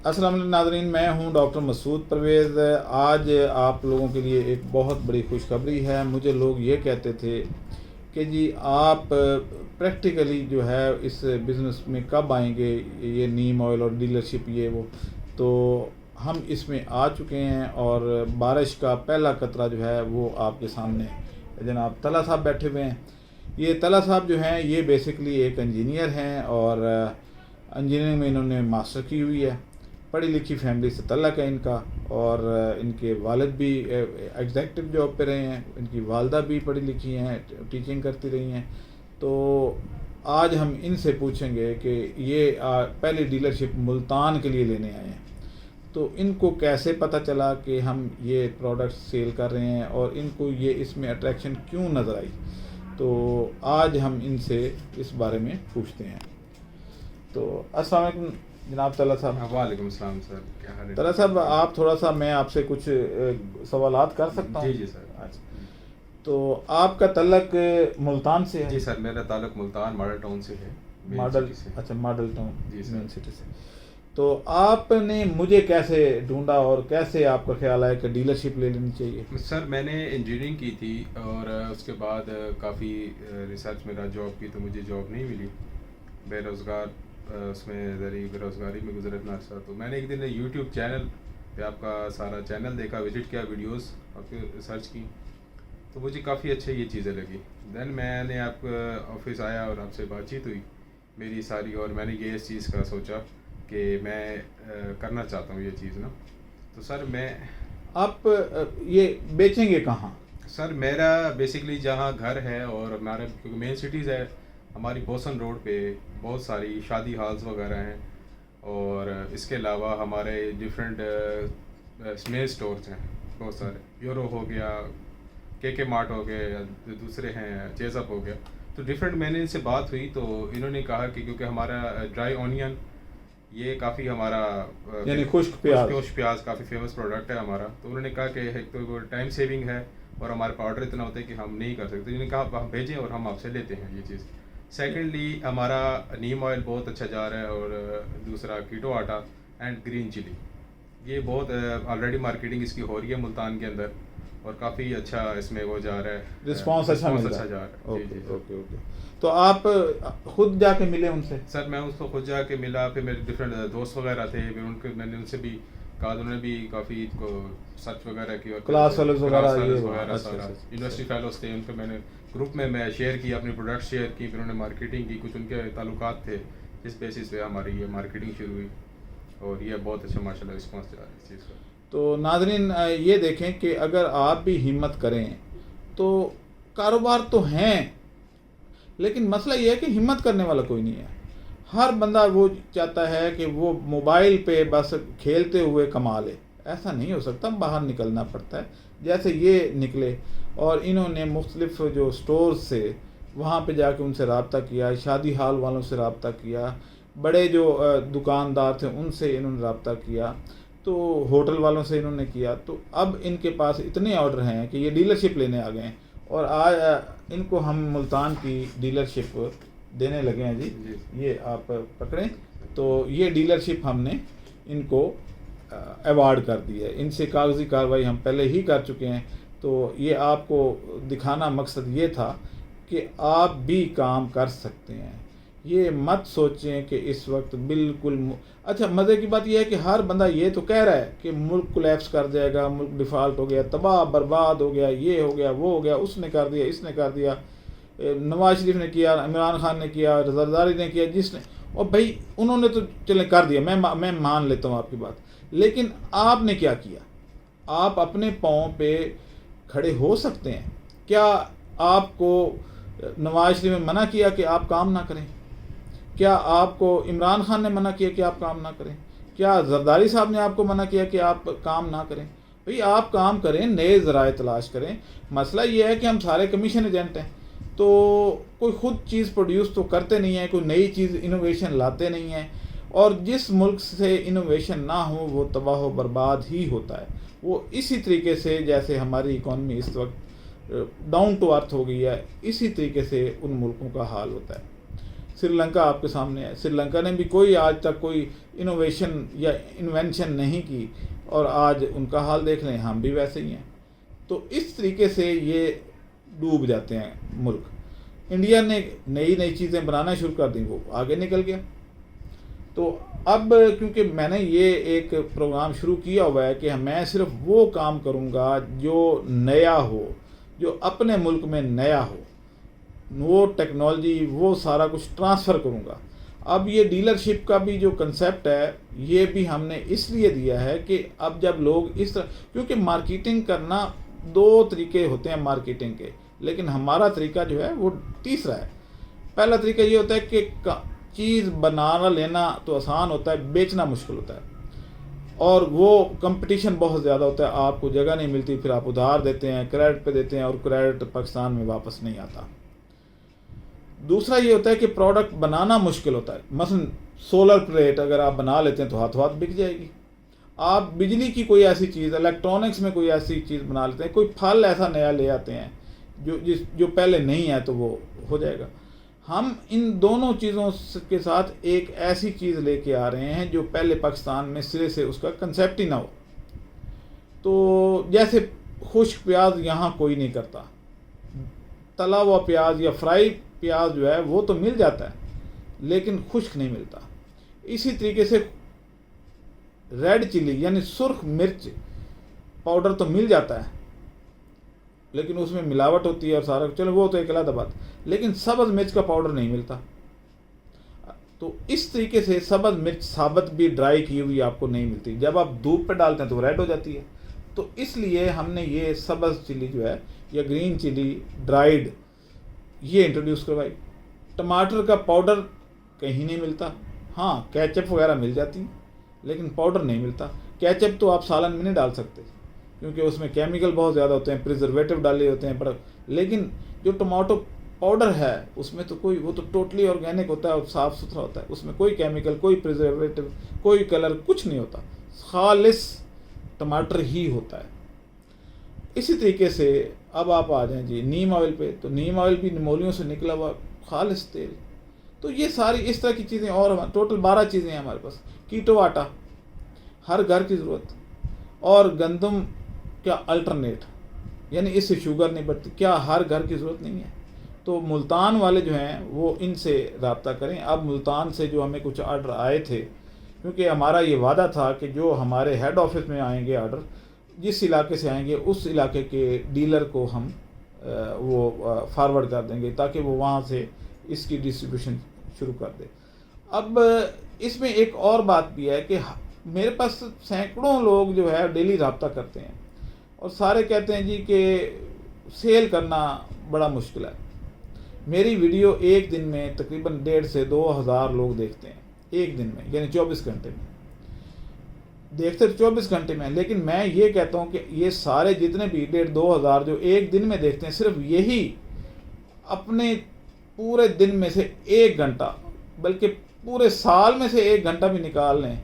السلام علیکم ناظرین، میں ہوں ڈاکٹر مسعود پرویز۔ آج آپ لوگوں کے لیے ایک بہت بڑی خوشخبری ہے۔ مجھے لوگ یہ کہتے تھے کہ جی آپ پریکٹیکلی جو ہے اس بزنس میں کب آئیں گے، یہ نیم آئل اور ڈیلرشپ یہ وہ، تو ہم اس میں آ چکے ہیں اور بارش کا پہلا قطرہ جو ہے وہ آپ کے سامنے جناب طلحہ صاحب بیٹھے ہوئے ہیں۔ یہ طلحہ صاحب جو ہیں یہ بیسکلی ایک انجینئر ہیں اور انجینئرنگ میں انہوں نے ماسٹر کی ہوئی ہے۔ پڑھی لکھی فیملی سے تعلق ہے ان کا، اور ان کے والد بھی ایگزیکٹو جاب پہ رہے ہیں، ان کی والدہ بھی پڑھی لکھی ہیں، ٹیچنگ کرتی رہی ہیں۔ تو آج ہم ان سے پوچھیں گے کہ یہ پہلی ڈیلرشپ ملتان کے لیے لینے آئے ہیں، تو ان کو کیسے پتہ چلا کہ ہم یہ پروڈکٹ سیل کر رہے ہیں اور ان کو یہ اس میں اٹریکشن کیوں نظر آئی، تو آج ہم ان سے اس بارے میں پوچھتے ہیں۔ تو السلام علیکم جناب طلحہ صاحب۔ وعلیکم السلام سر، کیا حال ہے؟ طلحہ صاحب آپ تھوڑا سا، میں آپ سے کچھ سوالات کر سکتا ہوں؟ جی سر۔ اچھا، تو آپ کا تعلق ملتان سے ہے؟ جی سر، میرا تعلق ملتان ماڈل ٹاؤن سے ہے۔ ماڈل، اچھا ماڈل ٹاؤن جی مین سٹی سے۔ تو آپ نے مجھے کیسے ڈھونڈا اور کیسے آپ کا خیال آیا کہ ڈیلرشپ لے لینی چاہیے؟ سر میں نے انجینئرنگ کی تھی اور اس کے بعد کافی ریسرچ میرا جاب کی، تو مجھے جاب نہیں ملی، بے روزگار اس میں ذریعہ بے روزگاری میں گزرا اتنا عرصہ۔ تو میں نے ایک دن یوٹیوب چینل پہ آپ کا سارا چینل دیکھا، وزٹ کیا، ویڈیوز آپ کی ریسرچ کی، تو مجھے کافی اچھا یہ چیزیں لگی۔ دین میں نے آپ کا آفس آیا اور آپ سے بات چیت ہوئی میری ساری، اور میں نے یہ اس چیز کا سوچا کہ میں کرنا چاہتا ہوں یہ چیز نا۔ تو سر میں آپ یہ بیچیں گے کہاں؟ سر میرا بیسکلی جہاں گھر ہے اور ہمارے کیونکہ مین سٹیز ہے ہماری، بوسن روڈ پہ بہت ساری شادی ہالز وغیرہ ہیں، اور اس کے علاوہ ہمارے ڈفرینٹ مین اسٹورز ہیں بہت سارے، یورو ہو گیا، کے مارٹ ہو گئے، یا دوسرے ہیں چیز اپ ہو گیا۔ تو ڈفرینٹ میں نے ان سے بات ہوئی تو انہوں نے کہا کہ کیونکہ ہمارا ڈرائی اونین یہ کافی ہمارا یعنی خشک پیاز کافی فیمس پروڈکٹ ہے ہمارا، تو انہوں نے کہا کہ ایک تو ٹائم سیونگ ہے اور ہمارے پاس آرڈر اتنا ہوتا ہے کہ ہم نہیں کر سکتے، انہوں نے کہا ہم بھیجیں اور ہم آپ سے لیتے ہیں یہ چیز۔ سیکنڈلی ہمارا نیم آئل بہت اچھا جا رہا ہے، اور دوسرا کیٹو آٹا اینڈ گرین چلی، یہ بہت آلریڈی مارکیٹنگ اس کی ہو رہی ہے ملتان کے اندر، اور کافی اچھا اس میں وہ جا رہا ہے، رسپانس اچھا جا رہا ہے۔ جی اوکے۔ تو آپ خود جا کے ملے ان سے؟ سر میں اس کو خود جا کے ملا، پھر میرے ڈفرینٹ دوست وغیرہ تھے، پھر ان کے میں نے ان سے بھی کہا، انہوں نے بھی کافی کو سرچ وغیرہ کی، اور کلاس فیلوز وغیرہ سارا یونیورسٹی فیلوز تھے، ان کو میں نے گروپ میں شیئر کی، اپنی پروڈکٹ شیئر کی، پھر انہوں نے مارکیٹنگ کی، کچھ ان کے تعلقات تھے، جس بیسس پہ ہماری یہ مارکیٹنگ شروع ہوئی، اور یہ بہت اچھا ماشاء اللہ رسپانس جا رہا ہے اس چیز کا۔ تو ناظرین یہ دیکھیں کہ اگر آپ بھی ہمت کریں تو کاروبار تو ہیں، لیکن مسئلہ یہ ہے کہ ہمت کرنے والا کوئی نہیں ہے۔ ہر بندہ وہ چاہتا ہے کہ وہ موبائل پہ بس کھیلتے ہوئے کما لے، ایسا نہیں ہو سکتا، باہر نکلنا پڑتا ہے۔ جیسے یہ نکلے اور انہوں نے مختلف جو سٹورز سے وہاں پہ جا کے ان سے رابطہ کیا، شادی ہال والوں سے رابطہ کیا، بڑے جو دکاندار تھے ان سے انہوں نے رابطہ کیا، تو ہوٹل والوں سے انہوں نے کیا، تو اب ان کے پاس اتنے آرڈر ہیں کہ یہ ڈیلرشپ لینے آ گئے ہیں، اور آج ان کو ہم ملتان کی ڈیلرشپ دینے لگے ہیں۔ جی یہ آپ پکڑیں، تو یہ ڈیلرشپ ہم نے ان کو ایوارڈ کر دی ہے، ان سے کاغذی کارروائی ہم پہلے ہی کر چکے ہیں۔ تو یہ آپ کو دکھانا مقصد یہ تھا کہ آپ بھی کام کر سکتے ہیں، یہ مت سوچیں کہ اس وقت بالکل اچھا مزے کی بات یہ ہے کہ ہر بندہ یہ تو کہہ رہا ہے کہ ملک کولیپس کر جائے گا، ملک ڈیفالٹ ہو گیا، تباہ برباد ہو گیا، یہ ہو گیا، وہ ہو گیا، اس نے کر دیا، اس نے کر دیا، نواز شریف نے کیا، عمران خان نے کیا، زرداری نے کیا، جس نے، اور بھائی انہوں نے تو چلیں کر دیا، میں مان لیتا ہوں آپ کی بات، لیکن آپ نے کیا کیا؟ آپ اپنے پاؤں پہ کھڑے ہو سکتے ہیں؟ کیا آپ کو نواز شریف نے منع کیا کہ آپ کام نہ کریں؟ کیا آپ کو عمران خان نے منع کیا کہ آپ کام نہ کریں؟ کیا زرداری صاحب نے آپ کو منع کیا کہ آپ کام نہ کریں؟ بھئی آپ کام کریں، نئے ذرائع تلاش کریں۔ مسئلہ یہ ہے کہ ہم سارے کمیشن ایجنٹ ہیں، تو کوئی خود چیز پروڈیوس تو کرتے نہیں ہیں، کوئی نئی چیز انوویشن لاتے نہیں ہیں، اور جس ملک سے انوویشن نہ ہو وہ تباہ و برباد ہی ہوتا ہے۔ وہ اسی طریقے سے جیسے ہماری اکانومی اس وقت ڈاؤن ٹو ارتھ ہو گئی ہے، اسی طریقے سے ان ملکوں کا حال ہوتا ہے۔ سری لنکا آپ کے سامنے ہے، سری لنکا نے بھی کوئی آج تک کوئی انوویشن یا انوینشن نہیں کی، اور آج ان کا حال دیکھ لیں، ہم بھی ویسے ہی ہیں۔ تو اس طریقے سے یہ ڈوب جاتے ہیں ملک۔ انڈیا نے نئی نئی چیزیں بنانا شروع کر دیں، وہ آگے نکل گیا۔ تو اب کیونکہ میں نے یہ ایک پروگرام شروع کیا ہوا ہے کہ میں صرف وہ کام کروں گا جو نیا ہو، جو اپنے ملک میں نیا ہو، وہ ٹیکنالوجی، وہ سارا کچھ ٹرانسفر کروں گا۔ اب یہ ڈیلرشپ کا بھی جو کنسیپٹ ہے، یہ بھی ہم نے اس لیے دیا ہے کہ اب جب لوگ اس طرح، کیونکہ مارکیٹنگ کرنا 2 طریقے ہوتے ہیں مارکیٹنگ کے، لیکن ہمارا طریقہ جو ہے وہ تیسرا ہے۔ پہلا طریقہ یہ ہوتا ہے کہ چیز بنانا لینا تو آسان ہوتا ہے، بیچنا مشکل ہوتا ہے، اور وہ کمپٹیشن بہت زیادہ ہوتا ہے، آپ کو جگہ نہیں ملتی، پھر آپ ادھار دیتے ہیں، کریڈٹ پہ دیتے ہیں، اور کریڈٹ پاکستان میں واپس نہیں آتا۔ دوسرا یہ ہوتا ہے کہ پروڈکٹ بنانا مشکل ہوتا ہے، مثلا سولر پلیٹ اگر آپ بنا لیتے ہیں تو ہاتھ بک جائے گی۔ آپ بجلی کی کوئی ایسی چیز، الیکٹرانکس میں کوئی ایسی چیز بنا لیتے ہیں، کوئی پھل ایسا نیا لے آتے ہیں جو پہلے نہیں ہے، تو وہ ہو جائے گا۔ ہم ان دونوں چیزوں کے ساتھ ایک ایسی چیز لے کے آ رہے ہیں جو پہلے پاکستان میں سرے سے اس کا کنسیپٹ ہی نہ ہو۔ تو جیسے خشک پیاز یہاں کوئی نہیں کرتا، تلا ہوا پیاز یا فرائی پیاز جو ہے وہ تو مل جاتا ہے، لیکن خشک نہیں ملتا۔ اسی طریقے سے ریڈ چلی یعنی سرخ مرچ پاؤڈر تو مل جاتا ہے، لیکن اس میں ملاوٹ ہوتی ہے اور سارا، چلو وہ تو ایک علیحدہ بات، لیکن سبز مرچ کا پاؤڈر نہیں ملتا۔ تو اس طریقے سے سبز مرچ ثابت بھی ڈرائی کی ہوئی آپ کو نہیں ملتی، جب آپ دھوپ پہ ڈالتے ہیں تو ریڈ ہو جاتی ہے۔ تو اس لیے ہم نے یہ سبز چلی جو ہے یا گرین چلی ڈرائیڈ یہ انٹروڈیوس کروائی۔ ٹماٹر کا پاؤڈر کہیں نہیں ملتا، ہاں کیچپ وغیرہ مل جاتی لیکن پاؤڈر نہیں ملتا۔ کیچپ تو آپ سالن میں نہیں ڈال سکتے کیونکہ اس میں کیمیکل بہت زیادہ ہوتے ہیں، پریزرویٹو ڈالے ہوتے ہیں، لیکن جو ٹماٹو پاؤڈر ہے اس میں تو کوئی، وہ تو ٹوٹلی آرگینک ہوتا ہے اور صاف ستھرا ہوتا ہے، اس میں کوئی کیمیکل، کوئی پریزرویٹو، کوئی کلر، کچھ نہیں ہوتا، خالص ٹماٹر ہی ہوتا ہے۔ اسی طریقے سے اب آپ آ جائیں جی نیم آئل پہ، تو نیم آئل بھی نمولیوں سے نکلا ہوا خالص تیل۔ تو یہ ساری اس طرح کی چیزیں، اور ٹوٹل 12 چیزیں ہیں ہمارے پاس۔ کیٹو آٹا ہر گھر کی ضرورت، اور گندم کا الٹرنیٹ، یعنی اس سے شوگر نہیں بڑھتی، کیا ہر گھر کی ضرورت نہیں ہے؟ تو ملتان والے جو ہیں وہ ان سے رابطہ کریں۔ اب ملتان سے جو ہمیں کچھ آرڈر آئے تھے، کیونکہ ہمارا یہ وعدہ تھا کہ جو ہمارے ہیڈ آفس میں آئیں گے آرڈر، جس علاقے سے آئیں گے اس علاقے کے ڈیلر کو ہم وہ فارورڈ کر دیں گے تاکہ وہ وہاں سے اس کی ڈسٹریبیوشن شروع کر دے۔ اب اس میں ایک اور بات بھی ہے کہ میرے پاس سینکڑوں لوگ جو ہے ڈیلی رابطہ کرتے ہیں، اور سارے کہتے ہیں جی کہ سیل کرنا بڑا مشکل ہے۔ میری ویڈیو ایک دن میں تقریباً 1,500 سے 2,000 لوگ دیکھتے ہیں، ایک دن میں، یعنی 24 گھنٹے میں دیکھتے 24 گھنٹے میں، لیکن میں یہ کہتا ہوں کہ یہ سارے جتنے بھی 1,500-2,000 جو ایک دن میں دیکھتے ہیں، صرف یہی اپنے پورے دن میں سے 1 گھنٹہ، بلکہ پورے سال میں سے 1 گھنٹہ بھی نکال لیں،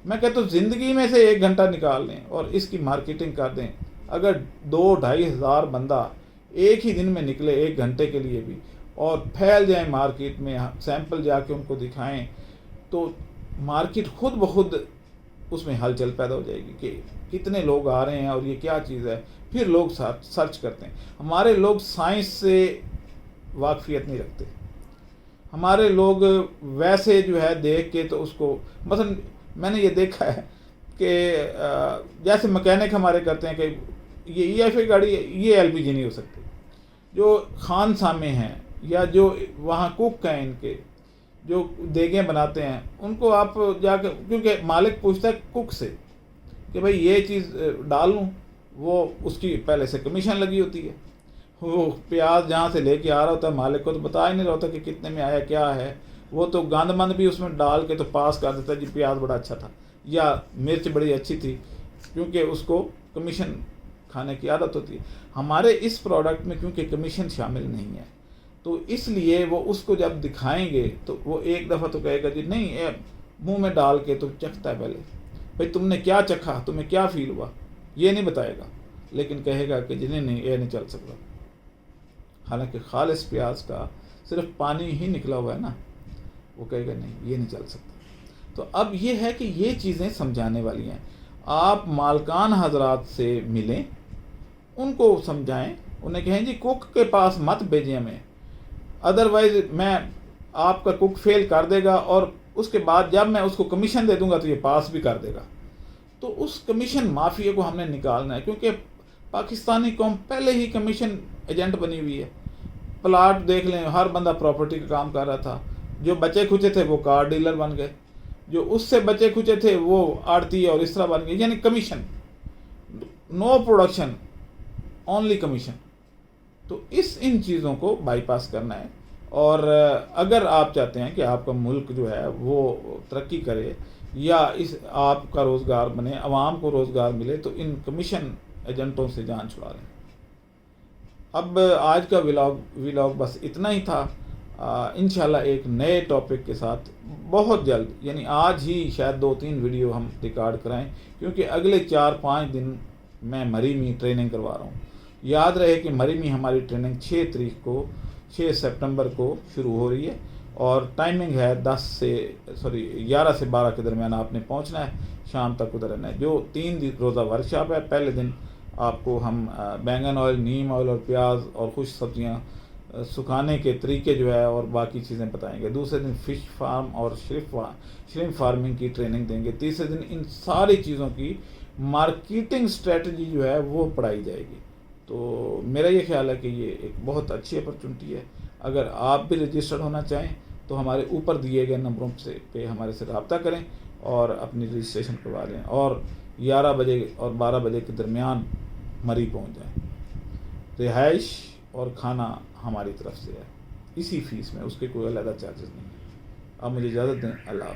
میں کہتا ہوں زندگی میں سے 1 گھنٹہ نکال لیں اور اس کی مارکیٹنگ کر دیں۔ اگر 2-2.5 ہزار بندہ ایک ہی دن میں نکلے 1 گھنٹے کے لیے بھی، اور پھیل جائیں مارکیٹ میں، سیمپل جا کے ان کو دکھائیں، تو مارکیٹ خود بخود اس میں ہلچل پیدا ہو جائے گی کہ کتنے لوگ آ رہے ہیں اور یہ کیا چیز ہے۔ پھر لوگ سرچ کرتے ہیں۔ ہمارے لوگ سائنس سے واقفیت نہیں رکھتے، ہمارے لوگ ویسے جو ہے دیکھ کے تو اس کو، مثلا میں نے یہ دیکھا ہے کہ جیسے مکینک ہمارے کرتے ہیں کہ یہ EFI گاڑی یہ LPG نہیں ہو سکتی، جو خان سامے ہیں یا جو وہاں کوک ہیں ان کے جو دیگیں بناتے ہیں، ان کو آپ جا کے، کیونکہ مالک پوچھتا ہے کوک سے کہ بھائی یہ چیز ڈالوں، وہ اس کی پہلے سے کمیشن لگی ہوتی ہے، وہ پیاز جہاں سے لے کے آ رہا ہوتا ہے مالک کو تو بتا ہی نہیں رہا ہوتا کہ کتنے میں آیا کیا ہے، وہ تو گند مند بھی اس میں ڈال کے تو پاس کر دیتا ہے جی پیاز بڑا اچھا تھا یا مرچ بڑی اچھی تھی، کیونکہ اس کو کمیشن کھانے کی عادت ہوتی ہے۔ ہمارے اس پروڈکٹ میں کیونکہ کمیشن شامل نہیں ہے، تو اس لیے وہ اس کو جب دکھائیں گے تو وہ ایک دفعہ تو کہے گا جی نہیں، منہ میں ڈال کے تو چکھتا ہے پہلے، بھائی تم نے کیا چکھا، تمہیں کیا فیل ہوا، یہ نہیں بتائے گا، لیکن کہے گا کہ جنہیں نہیں یہ نہیں چل سکتا۔ حالانکہ خالص پیاز کا صرف پانی ہی نکلا ہوا ہے نا، وہ کہے گا نہیں یہ نہیں چل سکتا. تو اب یہ ہے کہ یہ چیزیں سمجھانے والی ہیں. آپ مالکان حضرات سے ملیں، ان کو سمجھائیں، انہیں کہیں جی کوک کے پاس مت بھیجیں ہمیں، ادروائز میں آپ کا کوک فیل کر دے گا اور اس کے بعد جب میں اس کو کمیشن دے دوں گا تو یہ پاس بھی کر دے گا. تو اس کمیشن مافیا کو ہم نے نکالنا ہے، کیونکہ پاکستانی قوم پہلے ہی کمیشن ایجنٹ بنی ہوئی ہے. پلاٹ دیکھ لیں، ہر بندہ پراپرٹی کا کام کر رہا تھا. جو بچے کھچے تھے وہ کار ڈیلر بن گئے، جو اس سے بچے کھچے تھے وہ آڑتی اور اس طرح بن گئے. یعنی کمیشن، نو پروڈکشن، اونلی کمیشن. تو ان چیزوں کو بائی پاس کرنا ہے. اور اگر آپ چاہتے ہیں کہ آپ کا ملک جو ہے وہ ترقی کرے یا آپ کا روزگار بنے، عوام کو روزگار ملے، تو ان کمیشن ایجنٹوں سے جان چھڑا لیں. اب آج کا ولاگ بس اتنا ہی تھا. انشاءاللہ ایک نئے ٹاپک کے ساتھ بہت جلد، یعنی آج ہی شاید 2-3 ویڈیو ہم ریکارڈ کرائیں، کیونکہ اگلے 4-5 دن میں مری ٹریننگ کروا رہا ہوں. یاد رہے کہ مری ہماری ٹریننگ 6 سپٹمبر کو شروع ہو رہی ہے، اور ٹائمنگ ہے 11 سے 12 کے درمیان آپ نے پہنچنا ہے، شام تک ادھر رہنا ہے. جو 3 روزہ ورکشاپ ہے، پہلے دن آپ کو ہم بینگن آئل، نیم آئل اور پیاز اور خشک سبزیاں سکھانے کے طریقے جو ہے اور باقی چیزیں بتائیں گے. دوسرے دن فش فارم اور شرم فارمنگ کی ٹریننگ دیں گے. تیسرے دن ان ساری چیزوں کی مارکیٹنگ اسٹریٹجی جو ہے وہ پڑھائی جائے گی. تو میرا یہ خیال ہے کہ یہ ایک بہت اچھی اپرچونٹی ہے. اگر آپ بھی رجسٹرڈ ہونا چاہیں تو ہمارے اوپر دیے گئے نمبروں پہ ہمارے سے رابطہ کریں اور اپنی رجسٹریشن کروا لیں، اور 11 بجے اور 12 بجے کے درمیان مری پہنچ جائیں. رہائش اور کھانا ہماری طرف سے ہے، اسی فیس میں، اس کے کوئی علیحدہ چارجز نہیں. آپ مجھے اجازت دیں. اللہ حافظ.